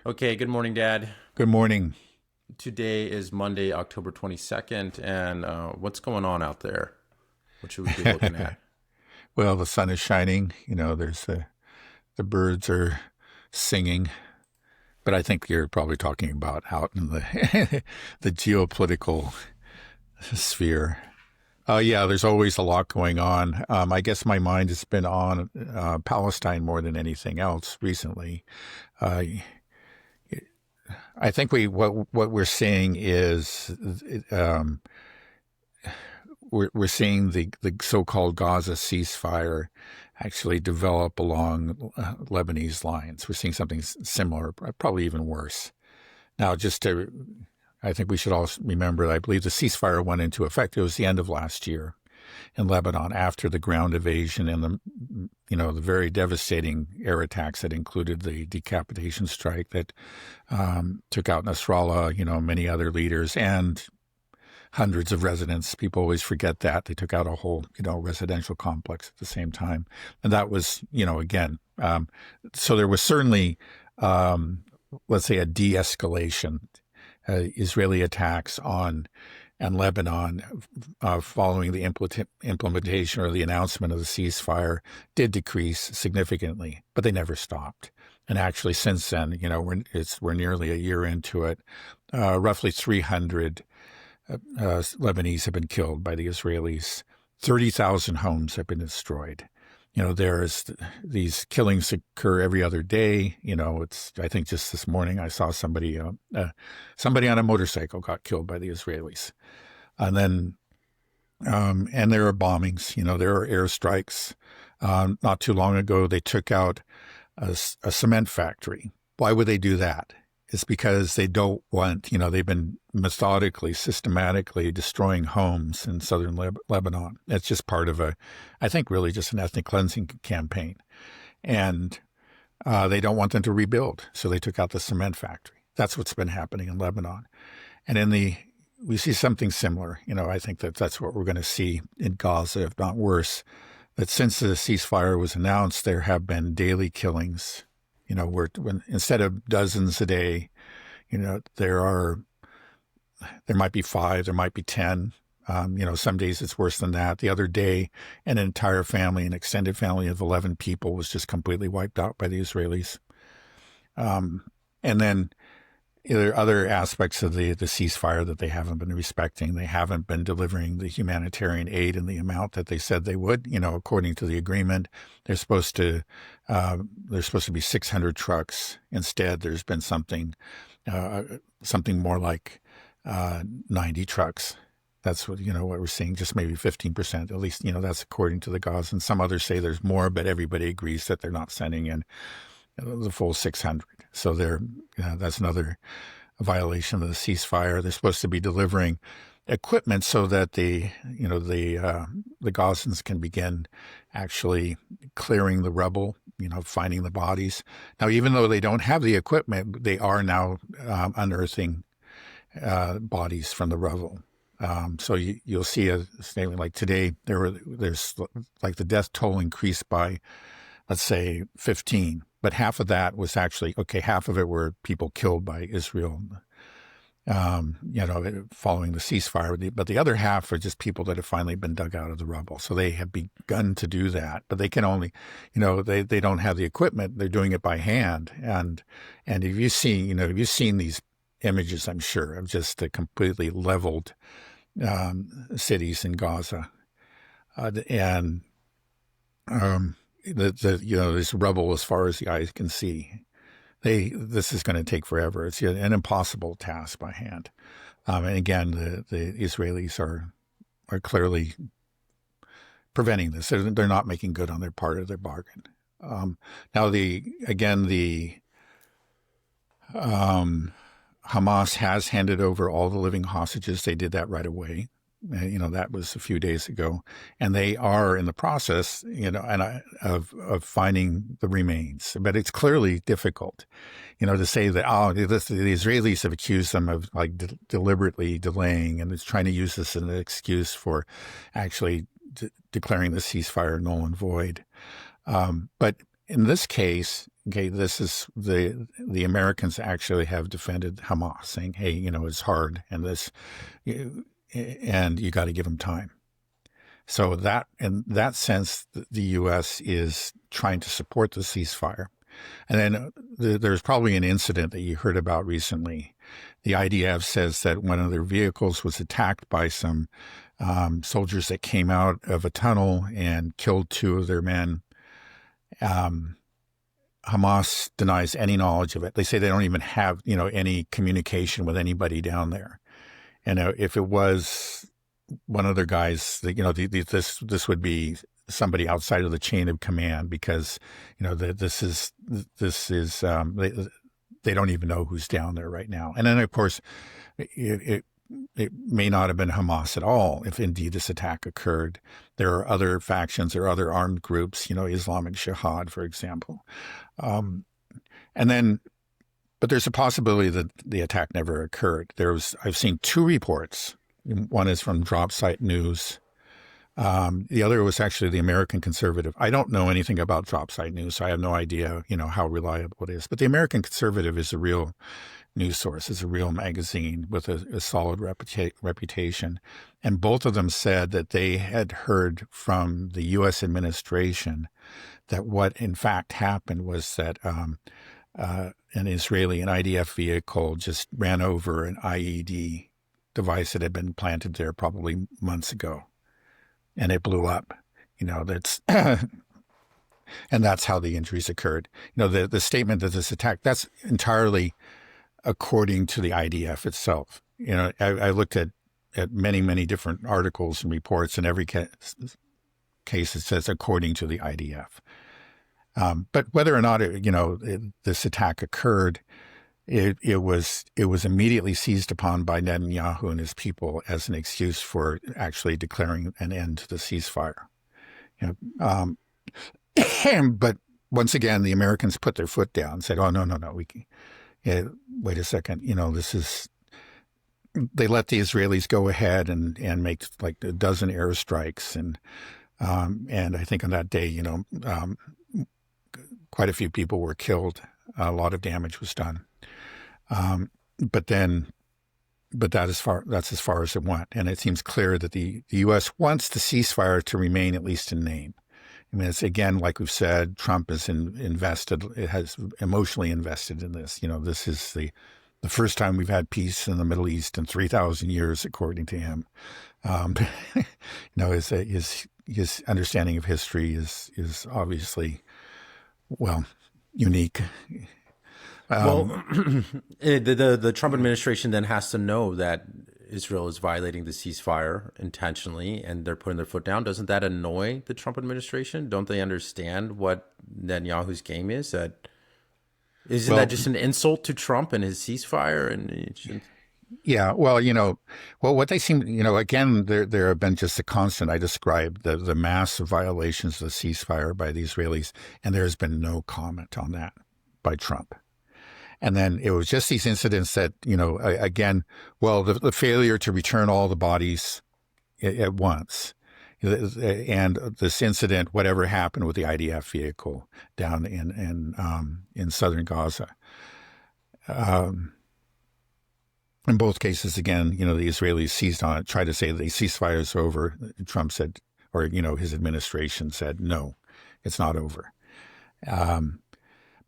Okay, good morning, Dad. Good morning. Today is Monday, October 22nd, and what's going on out there? What should we be looking at? Well, the sun is shining. There's the birds are singing, but I think you're probably talking about out in the the geopolitical sphere. Yeah, there's always a lot going on. I guess my mind has been on Palestine more than anything else recently. Uh, I think what we're seeing is um, we're seeing the so-called Gaza ceasefire actually develop along Lebanese lines. We're seeing something similar, probably even worse. Now, I think we should all remember that I believe the ceasefire went into effect. It was the end of last year in Lebanon after the ground invasion and the very devastating air attacks that included the decapitation strike that took out Nasrallah, many other leaders, and hundreds of residents. People always forget that. They took out a whole, residential complex at the same time. And that was, again, so there was certainly, let's say, a de-escalation. Israeli attacks on and Lebanon following the implementation or the announcement of the ceasefire did decrease significantly, but they never stopped. And actually, since then, we're nearly a year into it. Roughly 300 Lebanese have been killed by the Israelis. 30,000 homes have been destroyed. There's these killings occur every other day. I think just this morning I saw somebody on a motorcycle got killed by the Israelis. And then, and there are bombings, there are airstrikes. Not too long ago, they took out a cement factory. Why would they do that? It's because they don't want, they've been methodically, systematically destroying homes in southern Lebanon. It's just part of I think really just an ethnic cleansing campaign. And they don't want them to rebuild. So they took out the cement factory. That's what's been happening in Lebanon. And we see something similar. I think that's what we're going to see in Gaza, if not worse. That since the ceasefire was announced, there have been daily killings. When instead of dozens a day, there might be 5, there might be 10. Some days it's worse than that. The other day, an entire family, an extended family of 11 people was just completely wiped out by the Israelis. And then there are other aspects of the ceasefire that they haven't been respecting. They haven't been delivering the humanitarian aid in the amount that they said they would. According to the agreement, there's supposed to be 600 trucks. Instead, there's been something more like 90 trucks. That's what we're seeing, just maybe 15%. At least that's according to the Gaza. And some others say there's more, but everybody agrees that they're not sending in the full 600. So that's another violation of the ceasefire. They're supposed to be delivering equipment so that the Gazans can begin actually clearing the rubble, finding the bodies. Now, even though they don't have the equipment, they are now unearthing bodies from the rubble. So you'll see a statement like today, there's like the death toll increased by, let's say, 15. But half of that was actually, half of it were people killed by Israel, following the ceasefire. But the other half are just people that have finally been dug out of the rubble. So they have begun to do that, but they can only, they don't have the equipment. They're doing it by hand. And if you've seen these images, I'm sure, of just the completely leveled cities in Gaza. This rubble as far as the eyes can see. This is going to take forever. It's an impossible task by hand. And again, the Israelis are clearly preventing this. They're not making good on their part of their bargain. Now, Hamas has handed over all the living hostages. They did that right away. That was a few days ago, and they are in the process, of finding the remains. But it's clearly difficult, to say that the Israelis have accused them of deliberately delaying, and it's trying to use this as an excuse for actually declaring the ceasefire null and void. But in this case, okay, this is the Americans actually have defended Hamas, saying, hey, it's hard, and and you got to give them time. So that, in that sense, the U.S. is trying to support the ceasefire. And then there's probably an incident that you heard about recently. The IDF says that one of their vehicles was attacked by some soldiers that came out of a tunnel and killed 2 of their men. Hamas denies any knowledge of it. They say they don't even have, any communication with anybody down there. And if it was one of their guys, this would be somebody outside of the chain of command, because this is they don't even know who's down there right now. And then of course it may not have been Hamas at all if indeed this attack occurred. There are other factions, there are other armed groups, Islamic Jihad, for example, but there's a possibility that the attack never occurred. I've seen 2 reports. One is from Drop Site News. The other was actually the American Conservative. I don't know anything about Drop Site News, so I have no idea, how reliable it is. But the American Conservative is a real news source. It's a real magazine with a solid reputation. And both of them said that they had heard from the U.S. administration that what in fact happened was that an IDF vehicle just ran over an IED device that had been planted there probably months ago, and it blew up. That's and that's how the injuries occurred. The statement that this attack, that's entirely according to the IDF itself. I looked at many different articles and reports, and every case it says according to the IDF. But whether or not this attack occurred, it was immediately seized upon by Netanyahu and his people as an excuse for actually declaring an end to the ceasefire. But once again, the Americans put their foot down and said, "Oh no, wait a second. This is." They let the Israelis go ahead and make like a dozen airstrikes, and I think on that day, quite a few people were killed. A lot of damage was done. But that's as far as it went. And it seems clear that the U.S. wants the ceasefire to remain at least in name. I mean, it's again, like we've said, Trump is it has emotionally invested in this. This is the first time we've had peace in the Middle East in 3,000 years, according to him. His understanding of history is obviously, unique. The Trump administration then has to know that Israel is violating the ceasefire intentionally, and they're putting their foot down. Doesn't that annoy the Trump administration? Don't they understand what Netanyahu's game is? Isn't that just an insult to Trump and his ceasefire? Yeah, what they seem, again, there have been just a constant. I described the massive violations of the ceasefire by the Israelis, and there's been no comment on that by Trump. And then it was just these incidents that, again, the failure to return all the bodies at once. And this incident, whatever happened with the IDF vehicle down in southern Gaza. In both cases, again, the Israelis seized on it, tried to say the ceasefire is over. Trump said, or, his administration said, no, it's not over.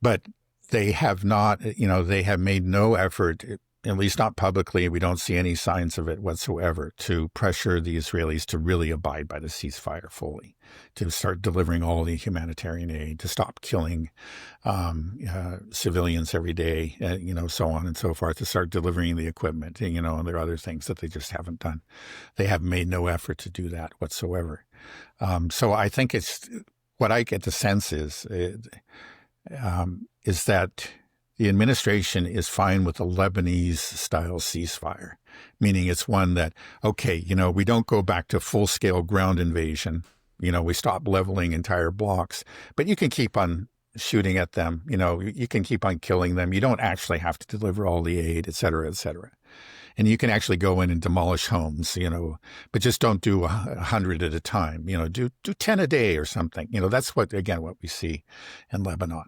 But they have not, they have made no effort, at least not publicly. We don't see any signs of it whatsoever, to pressure the Israelis to really abide by the ceasefire fully, to start delivering all the humanitarian aid, to stop killing civilians every day, so on and so forth, to start delivering the equipment, and there are other things that they just haven't done. They have made no effort to do that whatsoever. So I think what I get the sense is that the administration is fine with a Lebanese-style ceasefire, meaning it's one that, we don't go back to full-scale ground invasion. We stop leveling entire blocks, but you can keep on shooting at them. You can keep on killing them. You don't actually have to deliver all the aid, et cetera, et cetera. And you can actually go in and demolish homes, but just don't do 100 at a time. Do 10 a day or something. That's what we see in Lebanon.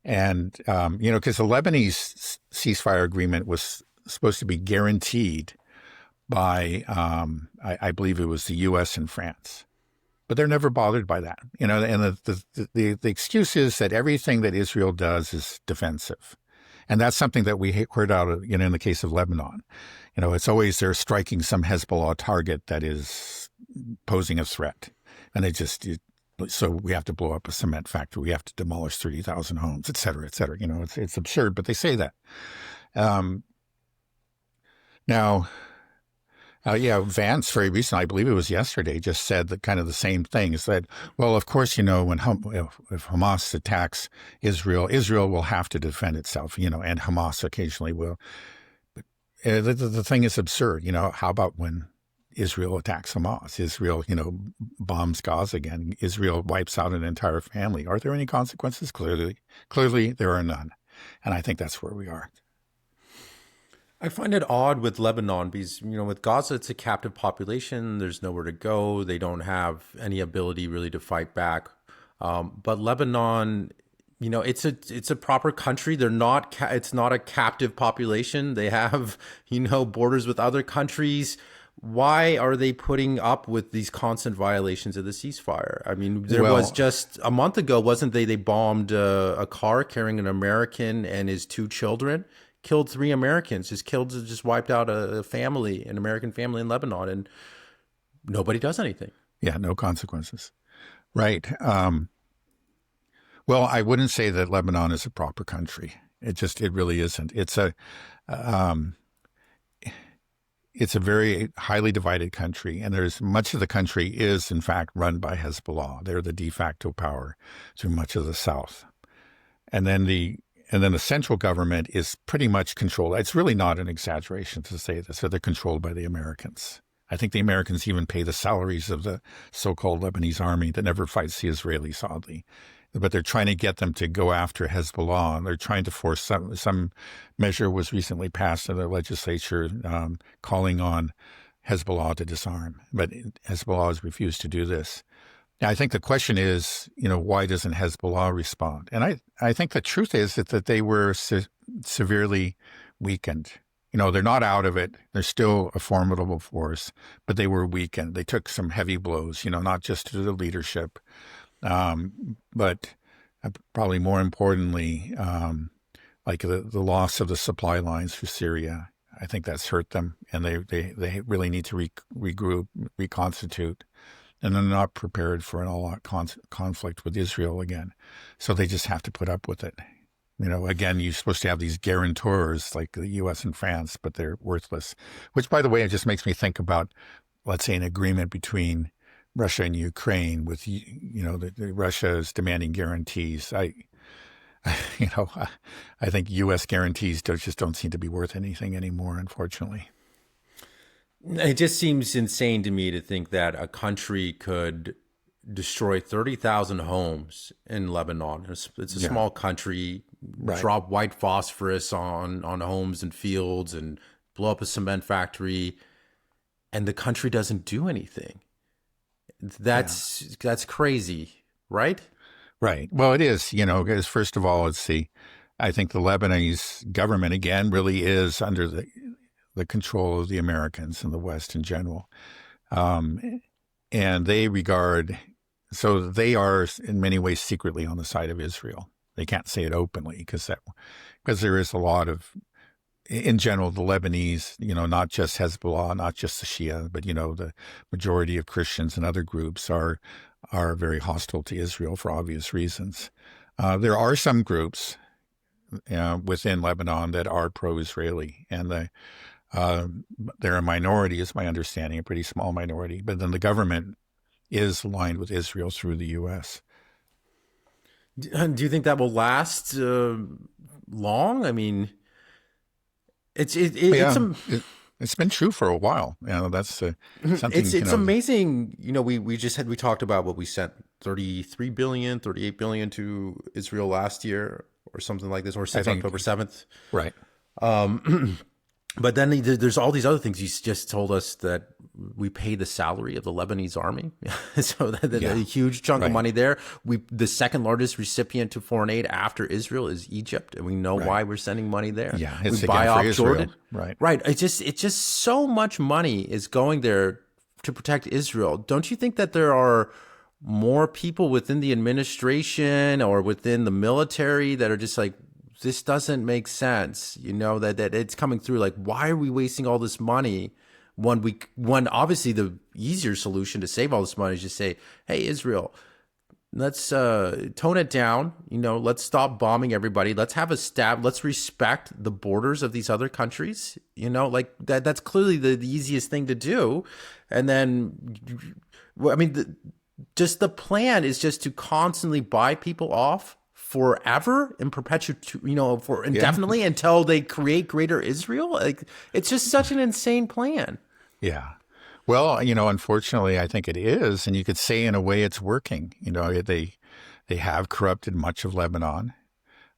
And, because the Lebanese ceasefire agreement was supposed to be guaranteed by, I believe it was the U.S. and France. But they're never bothered by that. And the excuse is that everything that Israel does is defensive. And that's something that we heard out of, in the case of Lebanon. It's always they're striking some Hezbollah target that is posing a threat. And so we have to blow up a cement factory. We have to demolish 30,000 homes, et cetera, et cetera. It's absurd, but they say that. Now, Vance very recently, I believe it was yesterday, just said that kind of the same thing. Is that, well, of course, if Hamas attacks Israel, Israel will have to defend itself, and Hamas occasionally will. But the thing is absurd. How about when Israel attacks Hamas? Israel, bombs Gaza again. Israel wipes out an entire family. Are there any consequences? Clearly, there are none. And I think that's where we are. I find it odd with Lebanon because, with Gaza, it's a captive population. There's nowhere to go. They don't have any ability really to fight back. But Lebanon, it's a proper country. It's not a captive population. They have, borders with other countries. Why are they putting up with these constant violations of the ceasefire? I mean, there was just a month ago, wasn't they bombed a car carrying an American and his 2 children. Killed 3 Americans, just wiped out an American family in Lebanon, and nobody does anything. Yeah, no consequences. Right. Well, I wouldn't say that Lebanon is a proper country. It really isn't. It's a very highly divided country, and much of the country is in fact run by Hezbollah. They're the de facto power through much of the south, and then the central government is pretty much controlled. It's really not an exaggeration to say this. So they're controlled by the Americans. I think the Americans even pay the salaries of the so-called Lebanese army that never fights the Israelis, oddly. But they're trying to get them to go after Hezbollah, and they're trying to force some measure was recently passed in the legislature calling on Hezbollah to disarm. But Hezbollah has refused to do this. Now, I think the question is, why doesn't Hezbollah respond? And I think the truth is that they were severely weakened. They're not out of it. They're still a formidable force, but they were weakened. They took some heavy blows, not just to the leadership, but probably more importantly, like the loss of the supply lines for Syria. I think that's hurt them, and they really need to regroup, reconstitute. And they're not prepared for an all-out conflict with Israel again. So they just have to put up with it. Again, you're supposed to have these guarantors like the U.S. and France, but they're worthless. Which, by the way, it just makes me think about, let's say, an agreement between Russia and Ukraine with, Russia is demanding guarantees. I think U.S. guarantees just don't seem to be worth anything anymore, unfortunately. It just seems insane to me to think that a country could destroy 30,000 homes in Lebanon. It's a small country, right. Drop white phosphorus on homes and fields and blow up a cement factory, and the country doesn't do anything. That's crazy, right? Right. Well, it is, because first of all, I think the Lebanese government, again, really is under the control of the Americans and the West in general. And they they are in many ways secretly on the side of Israel. They can't say it openly because there is a lot of, in general, the Lebanese, not just Hezbollah, not just the Shia, but, the majority of Christians and other groups are very hostile to Israel for obvious reasons. There are some groups within Lebanon that are pro-Israeli, and they're a minority, is my understanding, a pretty small minority. But then the government is aligned with Israel through the U.S. Do you think that will last long? I mean, It's been true for a while. That's something, It's amazing. We talked about what we sent 33 billion, 38 billion to Israel last year or something like this, or I since think, October 7th. right. But then there's all these other things. You just told us that we pay the salary of the Lebanese army. So a huge chunk of money there. The second largest recipient to foreign aid after Israel is Egypt. And we know why we're sending money there. Yeah, it's we buy again for off Israel. Jordan. Right. It's just so much money is going there to protect Israel. Don't you think that there are more people within the administration or within the military that are just like, this doesn't make sense, that it's coming through. Like, why are we wasting all this money when obviously the easier solution to save all this money is just say, hey, Israel, let's tone it down. Let's stop bombing everybody. Let's have a stab. Let's respect the borders of these other countries. Like that's clearly the easiest thing to do. And then, just the plan is just to constantly buy people off forever in perpetuity, for indefinitely until they create greater Israel. Like, it's just such an insane plan. Yeah. Well, unfortunately, I think it is. And you could say in a way it's working. They have corrupted much of Lebanon.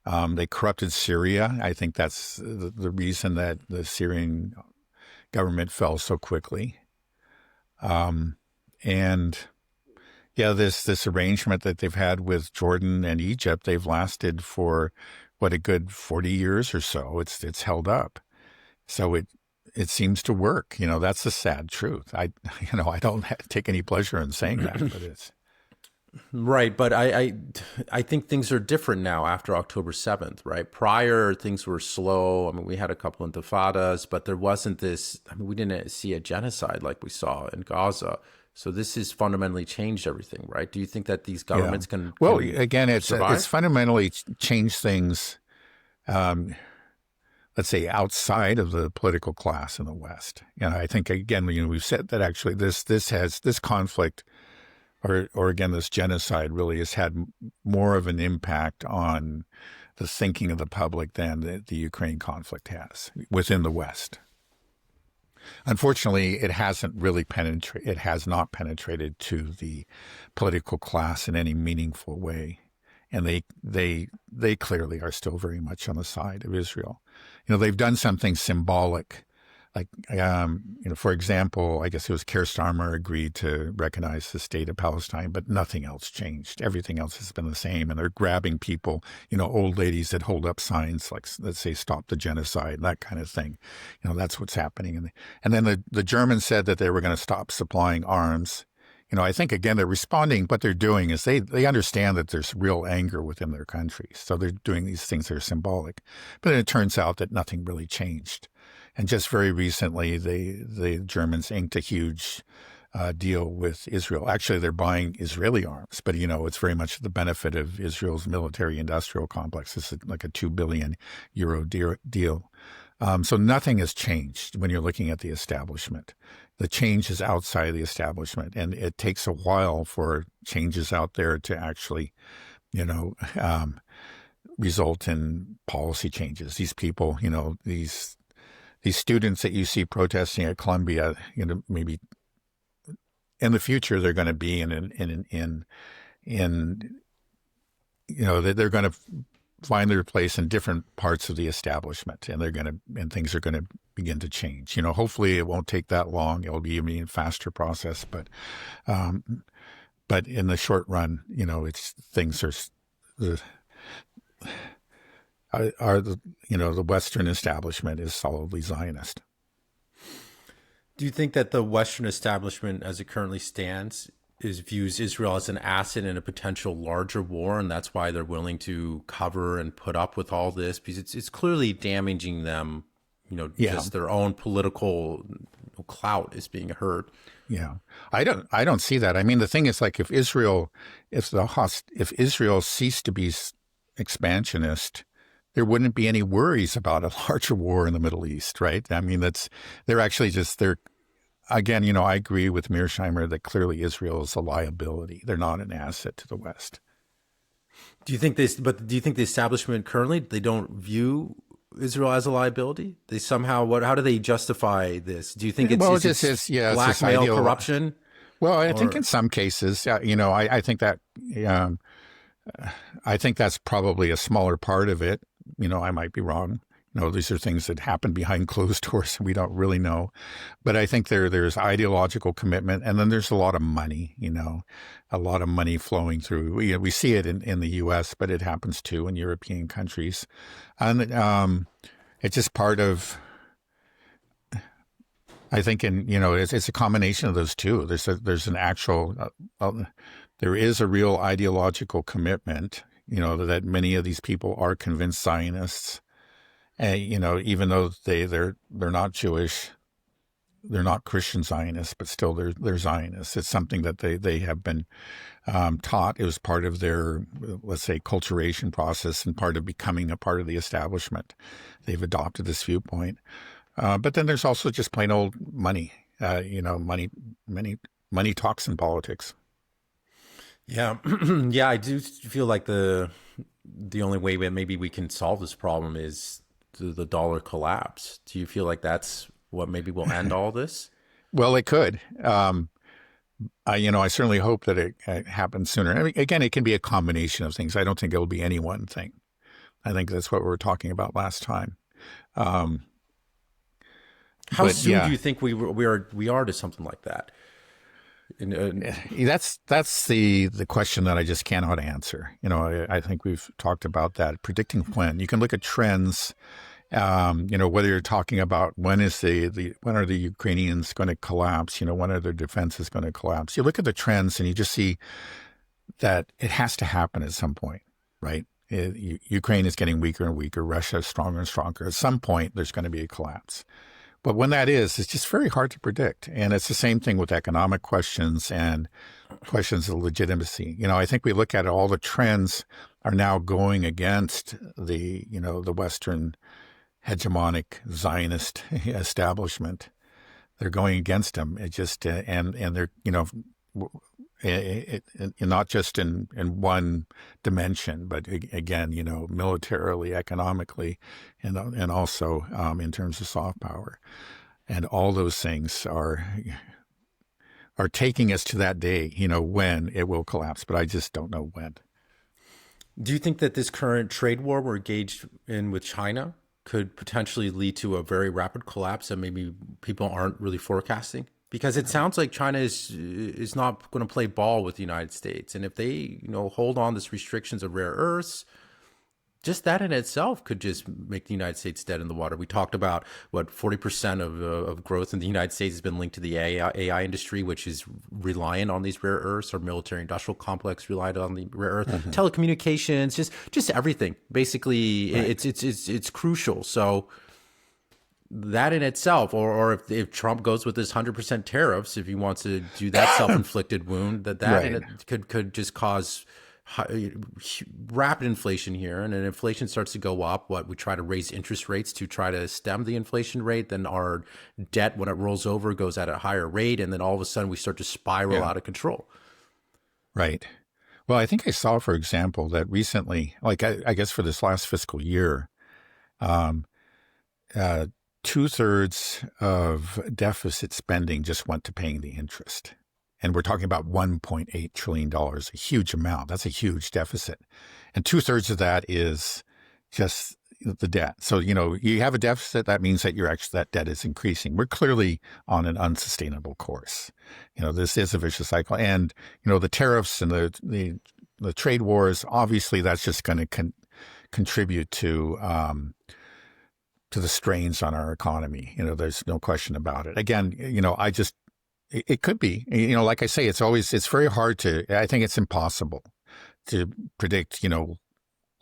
They corrupted Syria. I think that's the reason that the Syrian government fell so quickly. This arrangement that they've had with Jordan and Egypt, they've lasted for a good 40 years or so. It's held up. So it seems to work. That's the sad truth. I don't take any pleasure in saying that, but it's right. But I think things are different now after October 7th, right? Prior, things were slow. We had a couple intifadas, but there wasn't this, we didn't see a genocide like we saw in Gaza. So this has fundamentally changed everything, right? Do you think that these governments can again, it's fundamentally changed things, let's say, outside of the political class in the West. I think, again, we've said that actually this conflict or again, this genocide really has had more of an impact on the thinking of the public than the Ukraine conflict has within the West. Unfortunately, it hasn't really penetrated. It has not penetrated to the political class in any meaningful way, and they clearly are still very much on the side of Israel. They've done something symbolic, like for example, I guess it was Keir Starmer agreed to recognize the state of Palestine, but nothing else changed. Everything else has been the same, and they're grabbing people, old ladies that hold up signs like, let's say, "Stop the genocide," that kind of thing. That's what's happening. And then the Germans said that they were going to stop supplying arms. I think, again, they're responding. What they're doing is they understand that there's real anger within their countries. So they're doing these things that are symbolic. But then it turns out that nothing really changed. And just very recently, the Germans inked a huge deal with Israel. Actually, they're buying Israeli arms, but it's very much the benefit of Israel's military-industrial complex. This is like a €2 billion deal. So nothing has changed when you're looking at the establishment. The change is outside of the establishment, and it takes a while for changes out there to actually, result in policy changes. These people, these students that you see protesting at Columbia, maybe in the future they're going to be they're going to find their place in different parts of the establishment, and things are going to begin to change. Hopefully it won't take that long. It'll be a faster process, but in the short run, things are the Western establishment is solidly Zionist. Do you think that the Western establishment, as it currently stands, views Israel as an asset in a potential larger war, and that's why they're willing to cover and put up with all this, because it's clearly damaging them, just their own political clout is being hurt. Yeah, I don't see that. The thing is, like, if Israel ceased to be expansionist, there wouldn't be any worries about a larger war in the Middle East, right? Again, I agree with Mearsheimer that clearly Israel is a liability. They're not an asset to the West. Do you think the establishment currently, they don't view Israel as a liability? They somehow how do they justify this? Do you think Well, it's yeah, it's this blackmail, corruption, Well, I think or in some cases, I think that um, I think that's probably a smaller part of it. I might be wrong. These are things that happen behind closed doors and we don't really know. But I think there's ideological commitment, and then there's a lot of money, a lot of money flowing through. We see it in the U.S., but it happens too in European countries. And it's just part of, I think, it's a combination of those two. There's an actual, there is a real ideological commitment, that many of these people are convinced Zionists. Even though they're not Jewish, they're not Christian Zionists, but still they're Zionists. It's something that they have been taught. It was part of their, let's say, culturation process and part of becoming a part of the establishment. They've adopted this viewpoint. But then there's also just plain old money. Money talks in politics. Yeah, yeah, I do feel like the only way that maybe we can solve this problem is the dollar collapse. Do you feel like that's what maybe will end all this? Well, it could. I certainly hope that it happens sooner. I mean, again, it can be a combination of things. I don't think it'll be any one thing. I think that's what we were talking about last time. How soon do you think we are to something like that? That's the question that I just cannot answer. I think we've talked about that. Predicting when. You can look at trends. Whether you're talking about when are the Ukrainians going to collapse? When are their defenses going to collapse? You look at the trends and you just see that it has to happen at some point, right? Ukraine is getting weaker and weaker. Russia is stronger and stronger. At some point, there's going to be a collapse. But when that is, it's just very hard to predict. And it's the same thing with economic questions and questions of legitimacy. I think we look at it, all the trends are now going against the Western hegemonic Zionist establishment. They're going against them. It just, and they're, not just in one dimension, but again, militarily, economically, and also in terms of soft power, and all those things are taking us to that day, when it will collapse. But I just don't know when. Do you think that this current trade war we're engaged in with China could potentially lead to a very rapid collapse that maybe people aren't really forecasting? Because it sounds like China is not going to play ball with the United States. And if they, hold on this restrictions of rare earths, just that in itself could just make the United States dead in the water. We talked about 40% of growth in the United States has been linked to the AI industry, which is reliant on these rare earths. Our military industrial complex relied on the rare earth, telecommunications, just everything. Basically, right. It's crucial. So that in itself, or if Trump goes with his 100% tariffs, if he wants to do that self-inflicted wound, that right. in it could just cause rapid inflation here. And then inflation starts to go up. We try to raise interest rates to try to stem the inflation rate. Then our debt, when it rolls over, goes at a higher rate. And then all of a sudden we start to spiral out of control. Right. Well, I think I saw, for example, that recently, like I guess for this last fiscal year, 2/3 of deficit spending just went to paying the interest. And we're talking about $1.8 trillion, a huge amount. That's a huge deficit. And 2/3 of that is just the debt. So, you have a deficit, that means that that debt is increasing. We're clearly on an unsustainable course. This is a vicious cycle. And, the tariffs and the trade wars, obviously that's just going to contribute to the strains on our economy. There's no question about it. Again, it could be, like I say, it's very hard I think it's impossible to predict,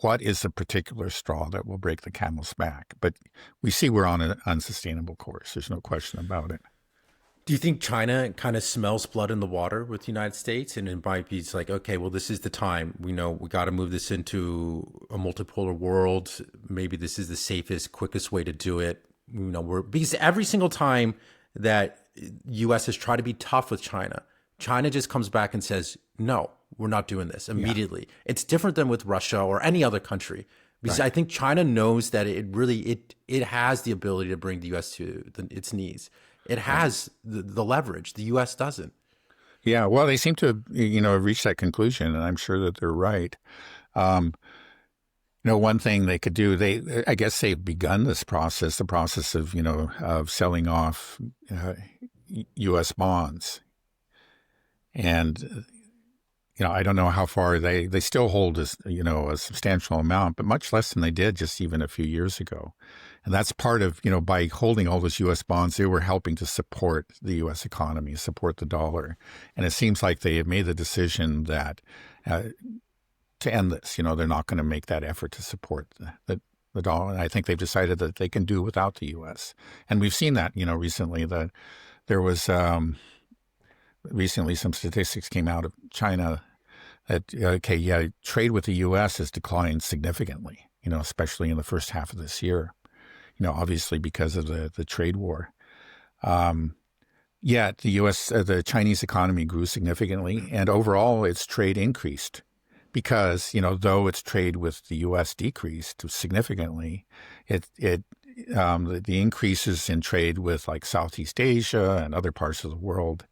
what is the particular straw that will break the camel's back. But we see we're on an unsustainable course. There's no question about it. Do you think China kind of smells blood in the water with the United States? And it might be, it's like, okay, well, this is the time. We know we got to move this into a multipolar world. Maybe this is the safest, quickest way to do it. Because every single time that U.S. has tried to be tough with China, China just comes back and says, no, we're not doing this immediately. Yeah. It's different than with Russia or any other country. Because I think China knows that it has the ability to bring the U.S. to its knees. It has the leverage. The U.S. doesn't. Yeah, well, they seem to, have reached that conclusion, and I'm sure that they're right. Um, one thing they could do, I guess they've begun this process, the process of, of selling off U.S. bonds. And, I don't know how far they still hold a substantial amount, but much less than they did just even a few years ago. And that's part of, by holding all those U.S. bonds, they were helping to support the U.S. economy, support the dollar. And it seems like they have made the decision that to end this, they're not going to make that effort to support the dollar. And I think they've decided that they can do without the U.S. And we've seen that, recently, that there was recently some statistics came out of China that, trade with the U.S. has declined significantly, especially in the first half of this year, obviously because of the trade war. Yet the Chinese economy grew significantly, and overall its trade increased because, though its trade with the U.S. decreased significantly, the increases in trade with like Southeast Asia and other parts of the world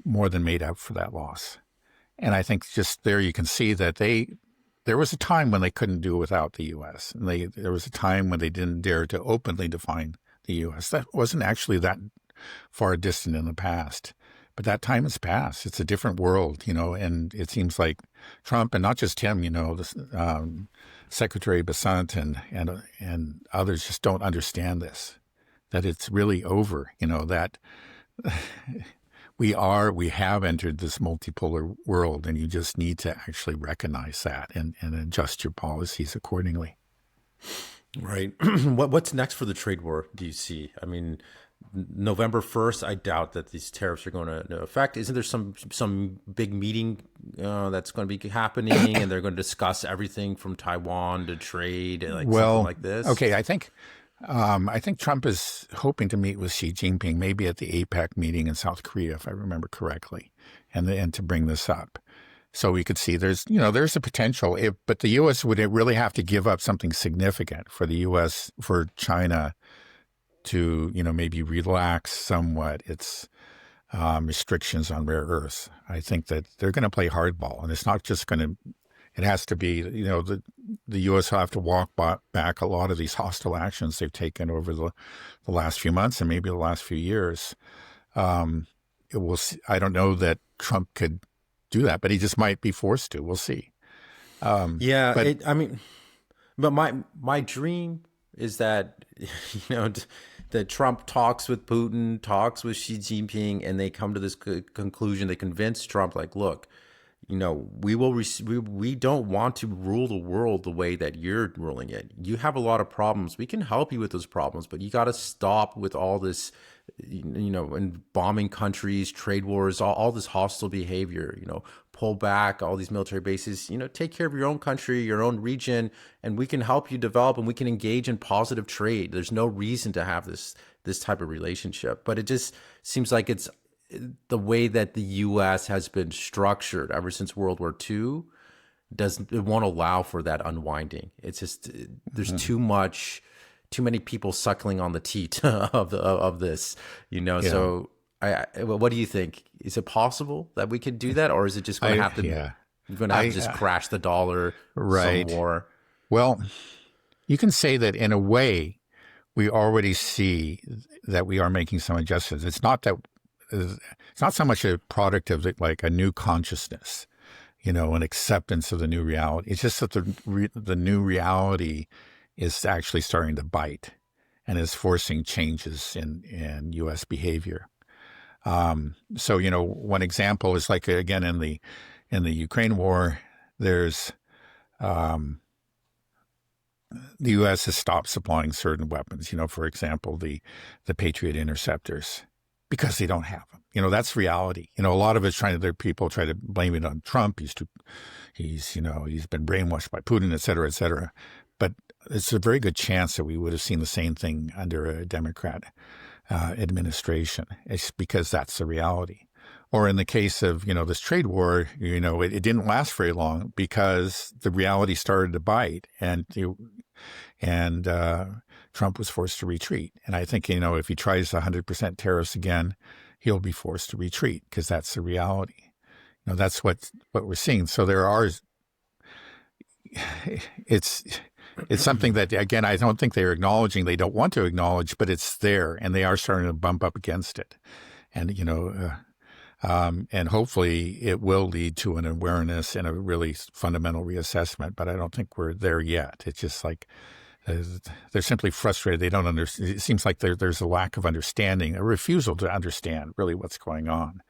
more than made up for that loss. And I think just there you can see that there was a time when they couldn't do without the U.S. And there was a time when they didn't dare to openly define the U.S. That wasn't actually that far distant in the past. But that time has passed. It's a different world, and it seems like Trump, and not just him, Secretary Bessent and others just don't understand this, that it's really over, that we have entered this multipolar world, and you just need to actually recognize that and adjust your policies accordingly. Right. What's next for the trade war, do you see? I mean, November 1st, I doubt that these tariffs are going to affect. Isn't there some big meeting that's going to be happening, and they're going to discuss everything from Taiwan to trade, and something like this? Okay, I think Trump is hoping to meet with Xi Jinping, maybe at the APEC meeting in South Korea, if I remember correctly, and to bring this up. So we could see there's a potential, but the U.S. would really have to give up something significant for China to, maybe relax somewhat its restrictions on rare earths. I think that they're going to play hardball, and it's not just going to. It has to be, the U.S. will have to walk back a lot of these hostile actions they've taken over the last few months and maybe the last few years. I don't know that Trump could do that, but he just might be forced to. We'll see. But my dream is that, that Trump talks with Putin, talks with Xi Jinping, and they come to this conclusion. They convince Trump, like, look, we don't want to rule the world the way that you're ruling it. You have a lot of problems. We can help you with those problems, but you got to stop with all this, and bombing countries, trade wars, all this hostile behavior, pull back all these military bases, take care of your own country, your own region, and we can help you develop, and we can engage in positive trade. There's no reason to have this type of relationship, but it just seems like it's the way that the U.S. has been structured ever since World War II. It won't allow for that unwinding. It's just there's too many people suckling on the teat of this, Yeah. So what do you think? Is it possible that we could do that, or is it just going to have to? Yeah. You're going to have to just crash the dollar, right? Some war. Well, you can say that in a way, we already see that we are making some adjustments. It's not so much a product of like a new consciousness, an acceptance of the new reality. It's just that the new reality is actually starting to bite and is forcing changes in U.S. behavior. So, one example is like, again, in the Ukraine war, there's the U.S. has stopped supplying certain weapons, for example, the Patriot interceptors, because they don't have them. That's reality. A lot of it's people try to blame it on Trump. He's been brainwashed by Putin, et cetera, et cetera. But it's a very good chance that we would have seen the same thing under a Democrat administration. It's because that's the reality. Or in the case of, this trade war, it didn't last very long because the reality started to bite, and Trump was forced to retreat. And I think, if he tries 100% tariffs again, he'll be forced to retreat because that's the reality. That's what we're seeing. So it's something that, again, I don't think they're acknowledging. They don't want to acknowledge, but it's there, and they are starting to bump up against it. And, and hopefully it will lead to an awareness and a really fundamental reassessment, but I don't think we're there yet. It's just like they're simply frustrated. They don't understand. It seems like there's a lack of understanding, a refusal to understand really what's going on.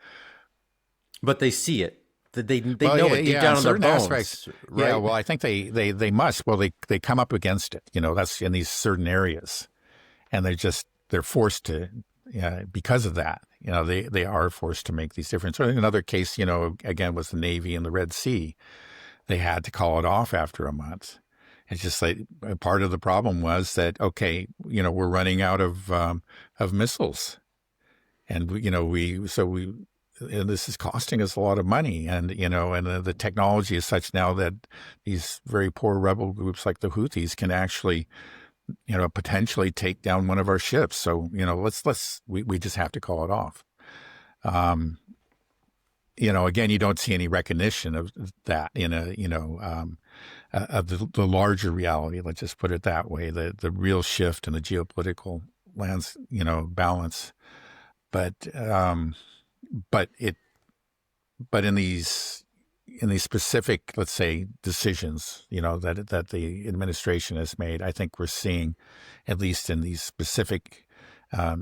But they see it. They know it deep down in their bones. Aspects, right? Yeah, well, I think they must. Well, they come up against it. That's in these certain areas, and they're forced to, because of that. They are forced to make these differences. Another case, again, was the Navy in the Red Sea. They had to call it off after a month. It's just like part of the problem was that, okay, we're running out of missiles, and and this is costing us a lot of money, and the technology is such now that these very poor rebel groups like the Houthis can actually, potentially take down one of our ships. So we just have to call it off. Again, you don't see any recognition of that of the larger reality. Let's just put it that way: the real shift in the geopolitical balance. But in these specific, let's say, decisions, that the administration has made, I think we're seeing, at least in these specific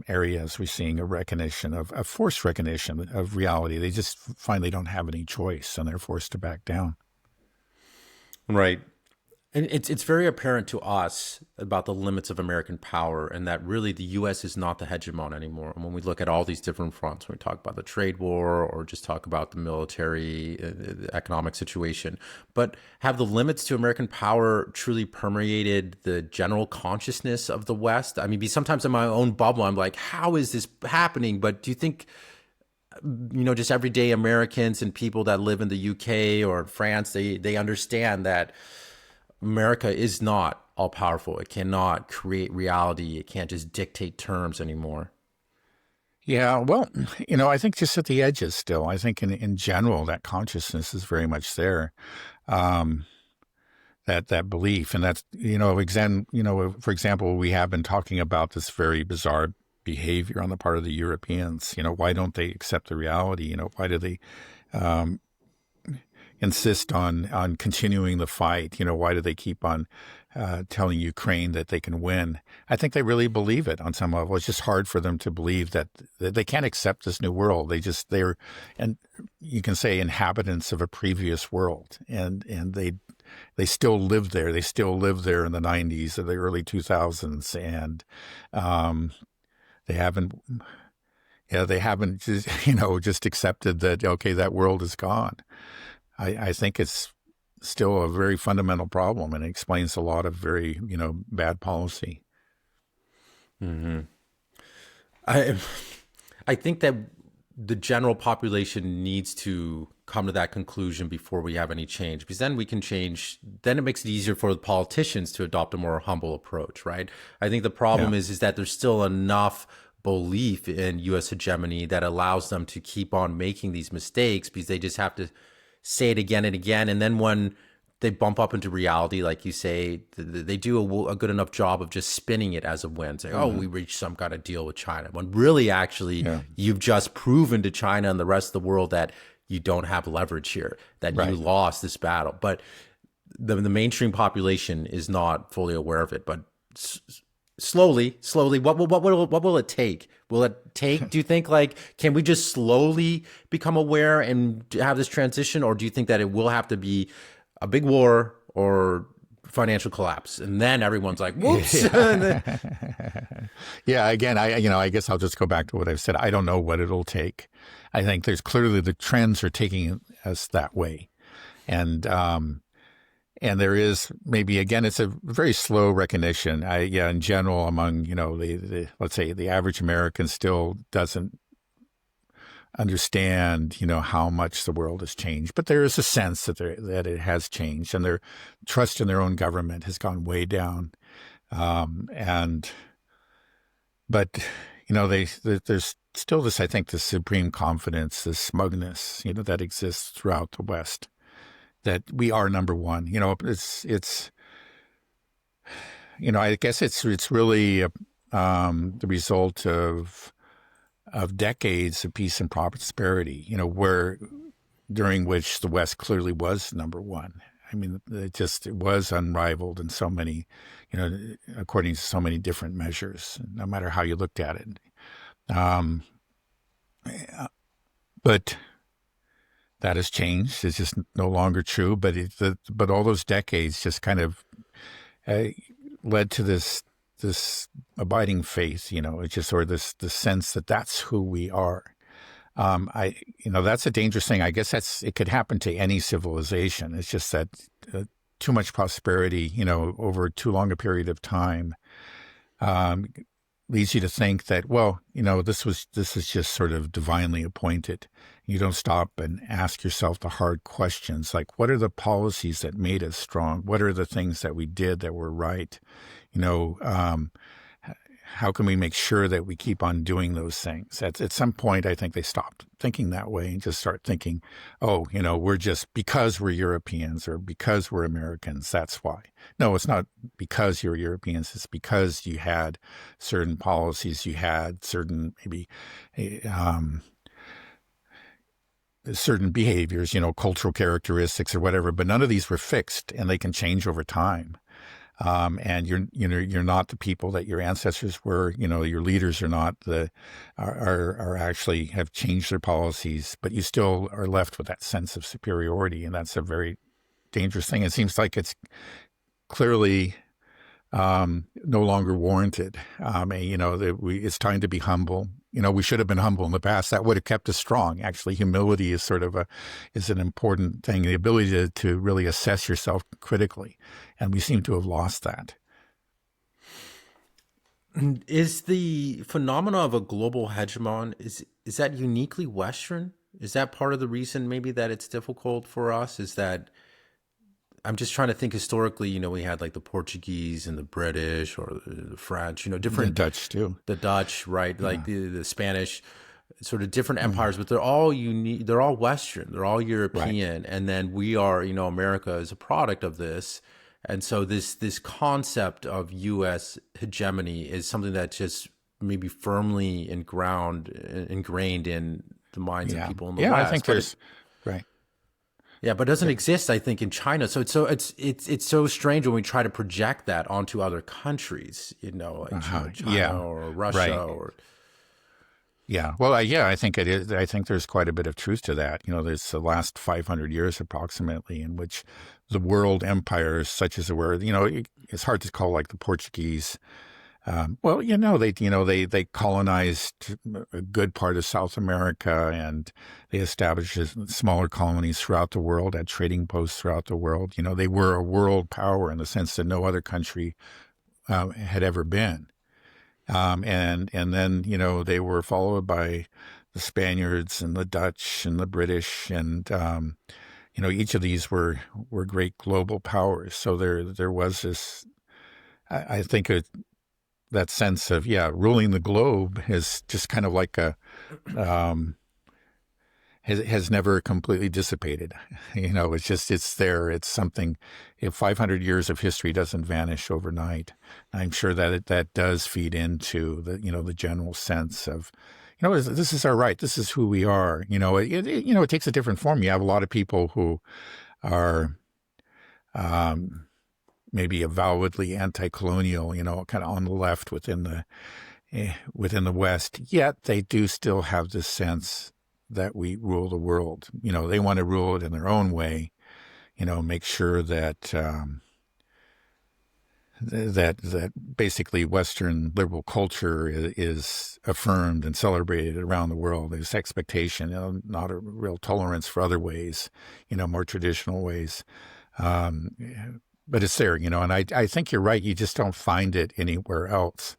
areas, we're seeing a recognition a forced recognition of reality. They just find they don't have any choice, and they're forced to back down. Right. And it's very apparent to us about the limits of American power, and that really the U.S. is not the hegemon anymore. And when we look at all these different fronts, when we talk about the trade war or just talk about the military, economic situation, but have the limits to American power truly permeated the general consciousness of the West? I mean, sometimes in my own bubble, I'm like, how is this happening? But do you think, just everyday Americans and people that live in the UK or France, they understand that America is not all powerful. It cannot create reality. It can't just dictate terms anymore. Yeah, well, I think just at the edges still. I think in general that consciousness is very much there. That belief, and that's for example, we have been talking about this very bizarre behavior on the part of the Europeans. Why don't they accept the reality? Why do they insist on continuing the fight? Why do they keep on telling Ukraine that they can win? I think they really believe it on some level. It's just hard for them to believe that they can't accept this new world. They're, and you can say, inhabitants of a previous world, and they still live there. They still live there in the 90s or the early 2000s, and they haven't just accepted that, okay, that world is gone. I think it's still a very fundamental problem, and it explains a lot of very, bad policy. Mm-hmm. I think that the general population needs to come to that conclusion before we have any change, because then we can change. Then it makes it easier for the politicians to adopt a more humble approach, right? I think the problem is that there's still enough belief in U.S. hegemony that allows them to keep on making these mistakes, because they just have to say it again and again. And then when they bump up into reality, like you say, they do a good enough job of just spinning it as a win, saying, oh, we reached some kind of deal with China. When really, actually, you've just proven to China and the rest of the world that you don't have leverage here, that you lost this battle. But the mainstream population is not fully aware of it. But slowly, what will it take? Will it take, do you think, can we just slowly become aware and have this transition? Or do you think that it will have to be a big war or financial collapse, and then everyone's like, whoops? Yeah, again, I guess I'll just go back to what I've said. I don't know what it'll take. I think there's clearly the trends are taking us that way. And there is maybe, again, it's a very slow recognition. In general, among, let's say the average American still doesn't understand, how much the world has changed. But there is a sense that it has changed, and their trust in their own government has gone way down. But there's still this, I think, this supreme confidence, this smugness, that exists throughout the West, that we are number one. It's I guess it's really the result of decades of peace and prosperity, during which the West clearly was number one. I mean, it was unrivaled in so many, according to so many different measures, no matter how you looked at it. But that has changed. It's just no longer true. But all those decades just kind of led to this abiding faith. It's just sort of this sense that that's who we are. That's a dangerous thing. I guess it could happen to any civilization. It's just that too much prosperity, over too long a period of time, leads you to think that, this is just sort of divinely appointed. You don't stop and ask yourself the hard questions, like, what are the policies that made us strong? What are the things that we did that were right? How can we make sure that we keep on doing those things? At some point, I think they stopped thinking that way and just start thinking, we're just, because we're Europeans or because we're Americans, that's why. No, it's not because you're Europeans. It's because you had certain policies, you had certain maybe certain behaviors, cultural characteristics or whatever, but none of these were fixed, and they can change over time. And you're not the people that your ancestors were. Your leaders are not are actually have changed their policies, but you still are left with that sense of superiority, and that's a very dangerous thing. It seems like it's clearly no longer warranted. It's time to be humble. We should have been humble in the past. That would have kept us strong. Actually, humility is is an important thing. The ability to really assess yourself critically. And we seem to have lost that. Is the phenomena of a global hegemon, is that uniquely Western? Is that part of the reason maybe that it's difficult for us? Is that, I'm just trying to think historically, we had like the Portuguese and the British or the French, different. The Dutch too. The Dutch, right? Yeah. Like the Spanish, sort of different empires, but they're all unique. They're all Western. They're all European. Right. And then we are, America is a product of this. And so this concept of U.S. hegemony is something that just maybe firmly ingrained in the minds of people in the West. Yeah, I think there's, right. Yeah, but it doesn't exist, I think, in China. So it's so strange when we try to project that onto other countries, like China or Russia, right. or. Yeah, well, I think it is. I think there's quite a bit of truth to that. There's the last 500 years approximately in which the world empires, such as it were, it's hard to call like the Portuguese. They colonized a good part of South America, and they established smaller colonies throughout the world, had trading posts throughout the world. They were a world power in the sense that no other country had ever been. And then, they were followed by the Spaniards and the Dutch and the British, and each of these were great global powers. So there was this, I think, that sense of, ruling the globe is just kind of like has never completely dissipated. It's there. It's something. If 500 years of history doesn't vanish overnight, I'm sure that that does feed into the general sense of, this is our right. This is who we are. It takes a different form. You have a lot of people who are maybe avowedly anti-colonial, kind of on the left within the West. Yet they do still have this sense that we rule the world. They want to rule it in their own way. Make sure that that basically Western liberal culture is affirmed and celebrated around the world. There's expectation, not a real tolerance for other ways, more traditional ways. But it's there, and I think you're right. You just don't find it anywhere else.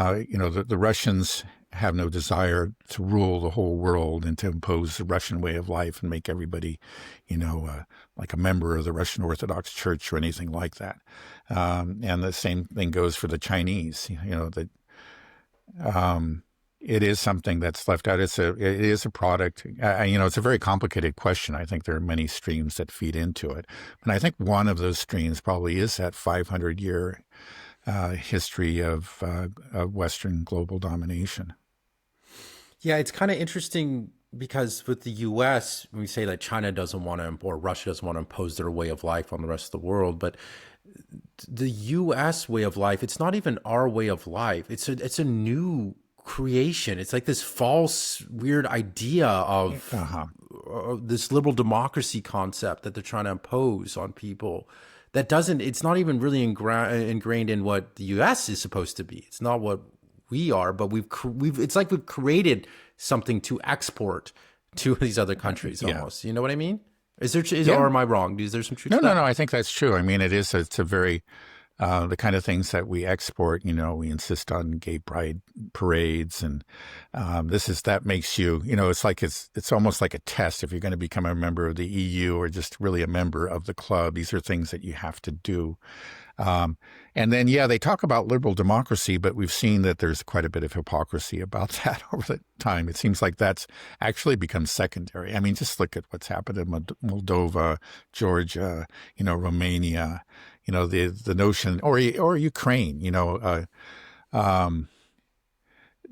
The Russians have no desire to rule the whole world and to impose the Russian way of life and make everybody, like a member of the Russian Orthodox Church or anything like that. And the same thing goes for the Chinese. It is something that's left out. It is a product. It's a very complicated question. I think there are many streams that feed into it, and I think one of those streams probably is that 500-year history of Western global domination. Yeah, it's kind of interesting because with the U.S., we say that China doesn't want to, or Russia doesn't want to impose their way of life on the rest of the world, but the U.S. way of life, it's not even our way of life. It's a new creation. It's like this false, weird idea of this liberal democracy concept that they're trying to impose on people. It's not even really ingrained in what the U.S. is supposed to be. It's not what we are, but it's like we've created something to export to these other countries almost. You know what I mean? Or am I wrong? Is there some truth to that? No, I think that's true. I mean, it's a very, the kind of things that we export, we insist on gay pride parades, and that makes you, it's almost like a test if you're going to become a member of the EU or just really a member of the club. These are things that you have to do. And then, they talk about liberal democracy, but we've seen that there's quite a bit of hypocrisy about that over the time. It seems like that's actually become secondary. I mean, just look at what's happened in Moldova, Georgia, Romania, the notion, or Ukraine,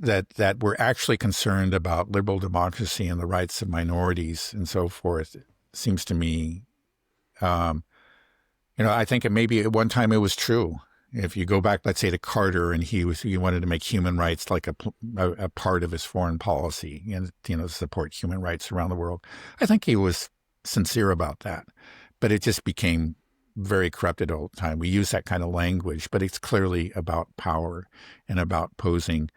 that we're actually concerned about liberal democracy and the rights of minorities and so forth. It seems to me, I think maybe at one time it was true. If you go back, let's say, to Carter, and he wanted to make human rights like a part of his foreign policy and, support human rights around the world. I think he was sincere about that, but it just became very corrupted all the time. We use that kind of language, but it's clearly about power and about posing,